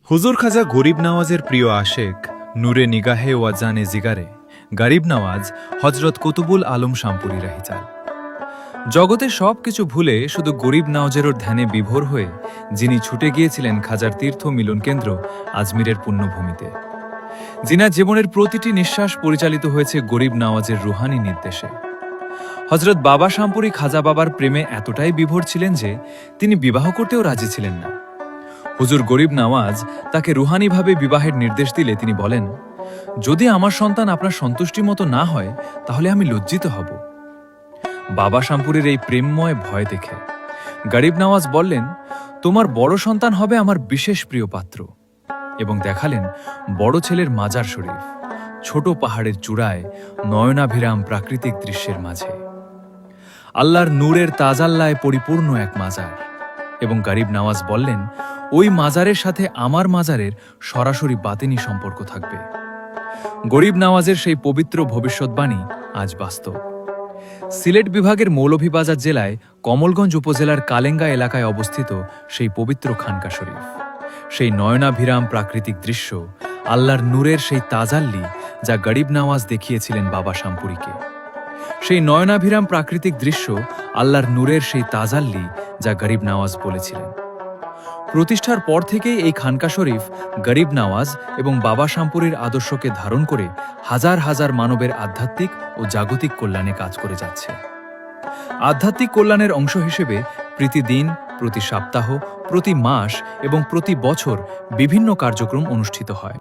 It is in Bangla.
হুজুর খাজা গরিব নওয়াজের প্রিয় আশেক নূরে নিগাহে ওয়াজানে জিগারে গরিব নওয়াজ হজরত কুতুবুল আলম শামপুরি রাহিজাল। জগতে সব কিছু ভুলে শুধু গরিব নওয়াজেরও ধ্যানে বিভোর হয়ে যিনি ছুটে গিয়েছিলেন খাজার তীর্থ মিলন কেন্দ্র আজমিরের পুণ্যভূমিতে, যিনার জীবনের প্রতিটি নিঃশ্বাস পরিচালিত হয়েছে গরিব নওয়াজের রুহানি নির্দেশে। হজরত বাবা শামপুরি খাজা বাবার প্রেমে এতটাই বিভোর ছিলেন যে তিনি বিবাহ করতেও রাজি ছিলেন না। হুজুর গরিব নওয়াজ তাকে রুহানিভাবে বিবাহের নির্দেশ দিলে তিনি বলেন, যদি আমার সন্তান আপনার সন্তুষ্টি মতো না হয় তাহলে আমি লজ্জিত হব। বাবা শামপুরের এই প্রেমময় ভয় দেখে গরিব নওয়াজ বললেন, তোমার বড় সন্তান হবে আমার বিশেষ প্রিয় পাত্র, এবং দেখালেন বড় ছেলের মাজার শরীফ ছোট পাহাড়ের চূড়ায় নয়নাভিরাম প্রাকৃতিক দৃশ্যের মাঝে। আল্লাহর নূরের তাজাল্লায় পরিপূর্ণ এক মাজার, এবং গরিব নওয়াজ বললেন, ওই মাজারের সাথে আমার মাজারের সরাসরি বাতিনি সম্পর্ক থাকবে। গরিব নওয়াজের সেই পবিত্র ভবিষ্যৎবাণী আজ বাস্তব। সিলেট বিভাগের মৌলভীবাজার জেলায় কমলগঞ্জ উপজেলার কালেঙ্গা এলাকায় অবস্থিত সেই পবিত্র খানকা শরীফ, সেই নয়নাভিরাম প্রাকৃতিক দৃশ্য, আল্লাহর নূরের সেই তাজাল্লি যা গরিব নওয়াজ দেখিয়েছিলেন বাবা শামপুরিকে। সেই নয়নাভিরাম প্রাকৃতিক দৃশ্য, আল্লাহর নূরের সেই তাজাল্লি যা গরিব নওয়াজ বলেছিলেন। প্রতিষ্ঠার পর থেকেই এই খানকা শরীফ গরিব নওয়াজ এবং বাবা শামপুরির আদর্শকে ধারণ করে হাজার হাজার মানবের আধ্যাত্মিক ও জাগতিক কল্যাণে কাজ করে যাচ্ছে। আধ্যাত্মিক কল্যাণের অংশ হিসেবে প্রতিদিন, প্রতি সপ্তাহ, প্রতি মাস এবং প্রতি বছর বিভিন্ন কার্যক্রম অনুষ্ঠিত হয়।